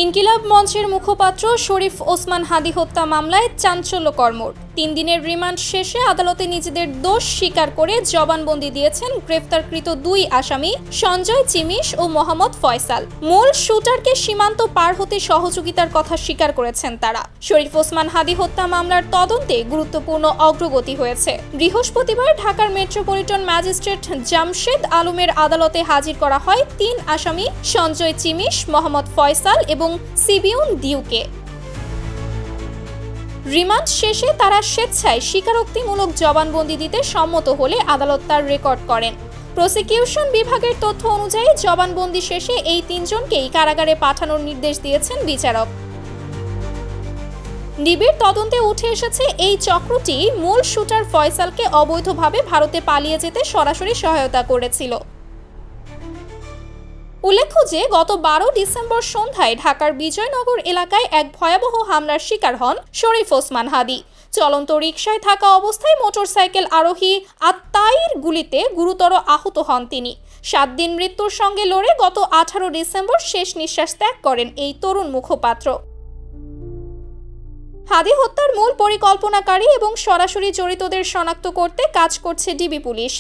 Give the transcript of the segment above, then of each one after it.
ইনকিলাব মঞ্চের মুখপাত্র শরীফ ওসমান হাদি হত্যা মামলায় চাঞ্চল্যকর। 3 দিনের রিমান্ড শেষে আদালতে নিজেদের দোষ স্বীকার করে জবানবন্দি দিয়েছেন গ্রেফতারকৃত 2 আসামি সঞ্জয় চিমিশ ও মোহাম্মদ ফয়সাল। মূল শুটারকে সীমান্ত পার হতে সহযোগিতার কথা স্বীকার করেছেন তারা। শরীফ ওসমান হাদি হত্যা মামলার তদন্তে গুরুত্বপূর্ণ অগ্রগতি হয়েছে। বৃহস্পতিবার ঢাকার মেট্রোপলিটন ম্যাজিস্ট্রেট জামশেদ আলমের আদালতে হাজির করা হয় 3 আসামি সঞ্জয় চিমিশ, মোহাম্মদ ফয়সাল এবং সিবিউন দিউকে। রিমান্ড শেষে তারা স্বেচ্ছায় স্বীকারোক্তিমূলক জবানবন্দি দিতে সম্মত হলে আদালত তার রেকর্ড করেন। প্রসিকিউশন বিভাগের তথ্য অনুযায়ী জবানবন্দি শেষে এই 3 জনকেই কারাগারে পাঠানোর নির্দেশ দিয়েছেন বিচারক। নিবিড় তদন্তে উঠে এসেছে এই চক্রটি মূল শুটার ফয়সালকে অবৈধভাবে ভারতে পালিয়ে যেতে সরাসরি সহায়তা করেছিল। উল্লেখ্য যে গত 12 ডিসেম্বর সন্ধ্যায় ঢাকার বিজয়নগর এলাকায় এক ভয়াবহ হামলার শিকার হন শরীফ ওসমান হাদি। চলন্ত রিকশায় থাকা অবস্থায় মোটরসাইকেল আরোহী আত্মাইর গুলিতে গুরুতর আহত হন তিনি। 7 দিন মৃত্যুর সঙ্গে লড়ে গত 18 ডিসেম্বর শেষ নিঃশ্বাস ত্যাগ করেন এই তরুণ মুখপাত্র। হাদি হত্যার মূল পরিকল্পনাকারী এবং সরাসরি জড়িতদের শনাক্ত করতে কাজ করছে ডিবি পুলিশ।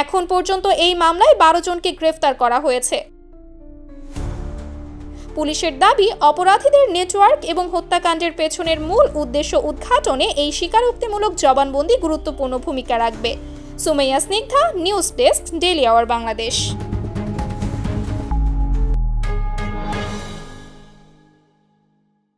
এখন পর্যন্ত এই মামলায় 12 জনকে গ্রেফতার করা হয়েছে। পুলিশের দাবি, অপরাধীদের নেটওয়ার্ক এবং হত্যাকাণ্ডের পেছনের মূল উদ্দেশ্য উদ্ঘাটনে এই স্বীকারোক্তিমূলক জবানবন্দি গুরুত্বপূর্ণ ভূমিকা রাখবে। Sumaiya Snigdha, news desk, daily our Bangladesh.